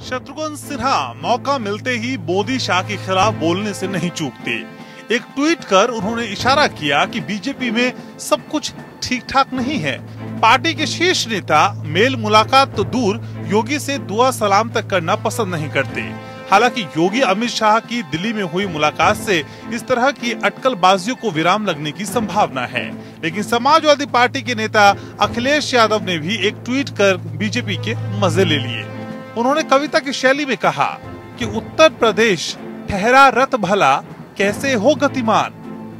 शत्रुघ्न सिन्हा मौका मिलते ही मोदी शाह के खिलाफ बोलने से नहीं चूकते। एक ट्वीट कर उन्होंने इशारा किया कि बीजेपी में सब कुछ ठीक ठाक नहीं है। पार्टी के शीर्ष नेता मेल मुलाकात तो दूर, योगी से दुआ सलाम तक करना पसंद नहीं करते। हालांकि योगी अमित शाह की दिल्ली में हुई मुलाकात से इस तरह की अटकलबाजियों को विराम लगने की संभावना है। लेकिन समाजवादी पार्टी के नेता अखिलेश यादव ने भी एक ट्वीट कर बीजेपी के मजे ले लिए। उन्होंने कविता की शैली में कहा कि उत्तर प्रदेश ठहरा रथ भला कैसे हो गतिमान,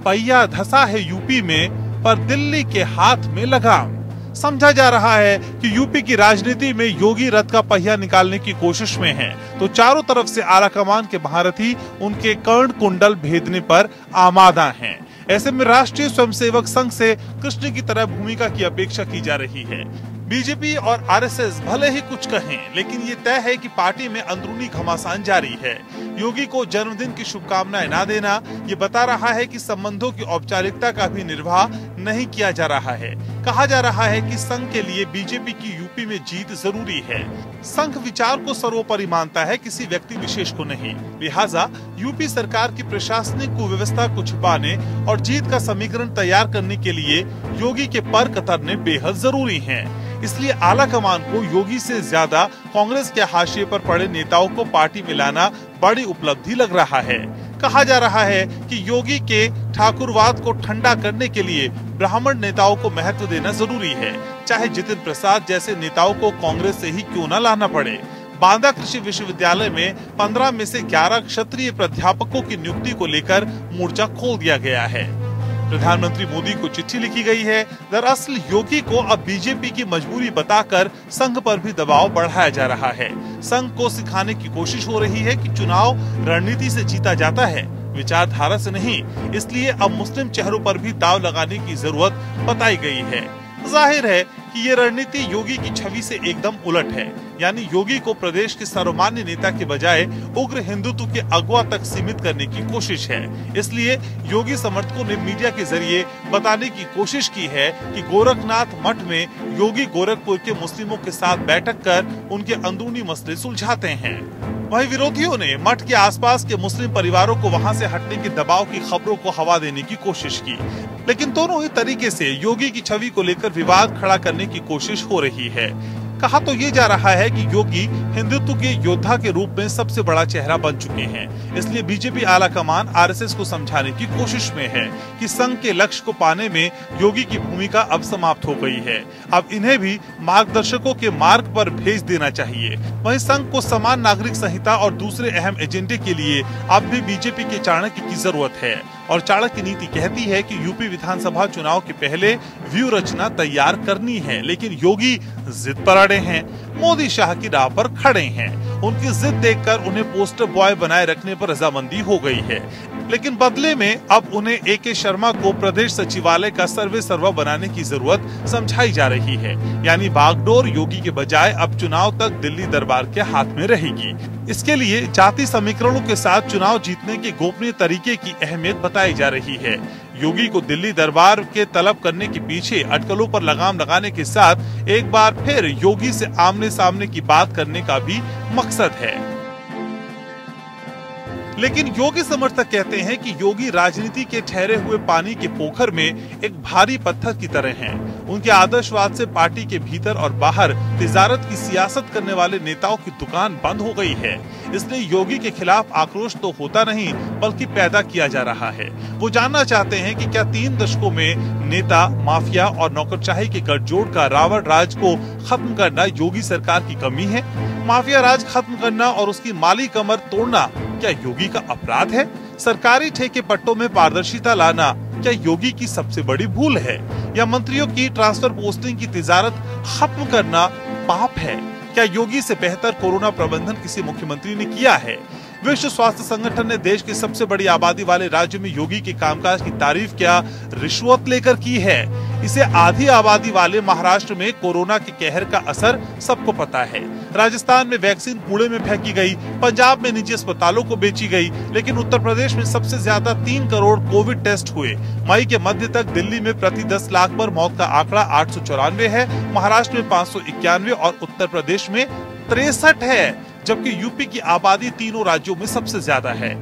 पहिया धसा है यूपी में पर दिल्ली के हाथ में लगाम। समझा जा रहा है कि यूपी की राजनीति में योगी रथ का पहिया निकालने की कोशिश में है, तो चारों तरफ से आलाकमान के महारथी उनके कर्ण कुंडल भेदने पर आमादा हैं। ऐसे में राष्ट्रीय स्वयंसेवक संघ से कृष्ण की तरह भूमिका की अपेक्षा की जा रही है। बीजेपी और आरएसएस भले ही कुछ कहें, लेकिन ये तय है कि पार्टी में अंदरूनी घमासान जारी है। योगी को जन्मदिन की शुभकामनाएं न देना ये बता रहा है कि संबंधों की औपचारिकता का भी निर्वाह नहीं किया जा रहा है। कहा जा रहा है कि संघ के लिए बीजेपी की यूपी में जीत जरूरी है। संघ विचार को सर्वोपरि मानता है, किसी व्यक्ति विशेष को नहीं। लिहाजा यूपी सरकार की प्रशासनिक कुव्यवस्था को छुपाने और जीत का समीकरण तैयार करने के लिए योगी के पर कतरने बेहद जरूरी हैं। इसलिए आला कमान को योगी से ज्यादा कांग्रेस के हाशिए पर पड़े नेताओं को पार्टी में लाना बड़ी उपलब्धि लग रहा है। कहा जा रहा है कि योगी के ठाकुरवाद को ठंडा करने के लिए ब्राह्मण नेताओं को महत्व देना जरूरी है, चाहे जितिन प्रसाद जैसे नेताओं को कांग्रेस से ही क्यों न लाना पड़े। बांदा कृषि विश्वविद्यालय में 15 में से 11 क्षत्रिय प्राध्यापकों की नियुक्ति को लेकर मोर्चा खोल दिया गया है। प्रधानमंत्री मोदी को चिट्ठी लिखी गई है। दरअसल योगी को अब बीजेपी की मजबूरी बताकर संघ पर भी दबाव बढ़ाया जा रहा है। संघ को सिखाने की कोशिश हो रही है कि चुनाव रणनीति से जीता जाता है, विचारधारा से नहीं। इसलिए अब मुस्लिम चेहरों पर भी दाव लगाने की जरूरत बताई गई है। जाहिर है कि ये रणनीति योगी की छवि से एकदम उलट है। यानी योगी को प्रदेश के सर्वमान्य नेता के बजाय उग्र हिंदुत्व के अगुवा तक सीमित करने की कोशिश है। इसलिए योगी समर्थकों ने मीडिया के जरिए बताने की कोशिश की है कि गोरखनाथ मठ में योगी गोरखपुर के मुस्लिमों के साथ बैठक कर उनके अंदरूनी मसले सुलझाते हैं। वहीं विरोधियों ने मठ के आसपास के मुस्लिम परिवारों को वहां से हटने के दबाव की खबरों को हवा देने की कोशिश की। लेकिन दोनों ही तरीके से योगी की छवि को लेकर विवाद खड़ा करने की कोशिश हो रही है। कहा तो ये जा रहा है कि योगी हिंदुत्व के योद्धा के रूप में सबसे बड़ा चेहरा बन चुके हैं। इसलिए बीजेपी आला कमान आरएसएस को समझाने की कोशिश में है कि संघ के लक्ष्य को पाने में योगी की भूमिका अब समाप्त हो गई है। अब इन्हें भी मार्गदर्शकों के मार्ग पर भेज देना चाहिए। वहीं संघ को समान नागरिक संहिता और दूसरे अहम एजेंडे के लिए अब भी बीजेपी के चाणक्य की जरूरत है। और चाणक्य नीति कहती है कि यूपी विधानसभा चुनाव के पहले व्यू रचना तैयार करनी है, लेकिन योगी जिद पर अड़े हैं, मोदी शाह की राह पर खड़े हैं। उनकी जिद देखकर उन्हें पोस्टर बॉय बनाए रखने पर रजामंदी हो गई है। लेकिन बदले में अब उन्हें एके शर्मा को प्रदेश सचिवालय का सर्वे सर्वा बनाने की जरूरत समझाई जा रही है। यानी बागडोर योगी के बजाय अब चुनाव तक दिल्ली दरबार के हाथ में रहेगी। इसके लिए जाति समीकरणों के साथ चुनाव जीतने के गोपनीय तरीके की अहमियत बताई जा रही है। योगी को दिल्ली दरबार के तलब करने के पीछे अटकलों पर लगाम लगाने के साथ एक बार फिर योगी से आमने सामने की बात करने का भी मकसद है। लेकिन योगी समर्थक कहते हैं कि योगी राजनीति के ठहरे हुए पानी के पोखर में एक भारी पत्थर की तरह हैं। उनके आदर्शवाद से पार्टी के भीतर और बाहर तिजारत की सियासत करने वाले नेताओं की दुकान बंद हो गई है। इसलिए योगी के खिलाफ आक्रोश तो होता नहीं, बल्कि पैदा किया जा रहा है। वो जानना चाहते हैं कि क्या 3 दशकों में नेता, माफिया और नौकरशाही के गठजोड़ का रावण राज को खत्म करना योगी सरकार की कमी है? माफिया राज खत्म करना और उसकी माली कमर तोड़ना क्या योगी का अपराध है? सरकारी ठेके पट्टों में पारदर्शिता लाना क्या योगी की सबसे बड़ी भूल है? या मंत्रियों की ट्रांसफर पोस्टिंग की तिजारत खत्म करना पाप है? क्या योगी से बेहतर कोरोना प्रबंधन किसी मुख्यमंत्री ने किया है? विश्व स्वास्थ्य संगठन ने देश की सबसे बड़ी आबादी वाले राज्य में योगी के कामकाज की तारीफ क्या रिश्वत लेकर की है? इसे आधी आबादी वाले महाराष्ट्र में कोरोना के कहर का असर सबको पता है। राजस्थान में वैक्सीन कूड़े में फेंकी गई, पंजाब में निजी अस्पतालों को बेची गई, लेकिन उत्तर प्रदेश में सबसे ज्यादा 3 करोड़ कोविड टेस्ट हुए। मई के मध्य तक दिल्ली में प्रति 10 लाख पर मौत का आंकड़ा 894 है, महाराष्ट्र में 591 और उत्तर प्रदेश में 63 है, जबकि यूपी की आबादी तीनों राज्यों में सबसे ज्यादा है।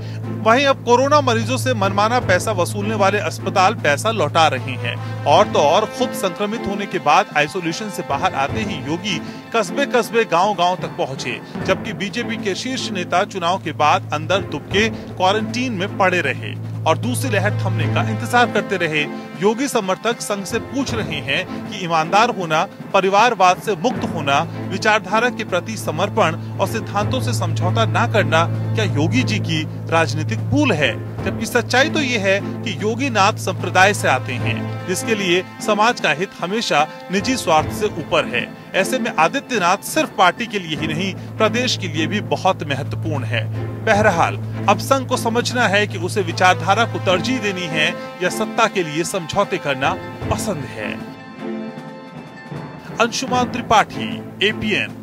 वहीं अब कोरोना मरीजों से मनमाना पैसा वसूलने वाले अस्पताल पैसा लौटा रहे हैं और तो और खुद संक्रमित होने के बाद आइसोलेशन से बाहर आते ही योगी कस्बे कस्बे गांव-गांव तक पहुंचे, जबकि बीजेपी के शीर्ष नेता चुनाव के बाद अंदर दुबके क्वारंटीन में पड़े रहे और दूसरी लहर थमने का इंतजार करते रहे। योगी समर्थक संघ से पूछ रहे हैं कि ईमानदार होना, परिवारवाद से मुक्त होना, विचारधारा के प्रति समर्पण और सिद्धांतों से समझौता न करना क्या योगी जी की राजनीतिक भूल है? जबकि सच्चाई तो ये है कि योगीनाथ संप्रदाय से आते हैं, जिसके लिए समाज का हित हमेशा निजी स्वार्थ से ऊपर है। ऐसे में आदित्यनाथ सिर्फ पार्टी के लिए ही नहीं, प्रदेश के लिए भी बहुत महत्वपूर्ण है। बहरहाल अब संघ को समझना है कि उसे विचारधारा को तरजीह देनी है या सत्ता के लिए समझौते करना पसंद है। अंशुमान त्रिपाठी, APN।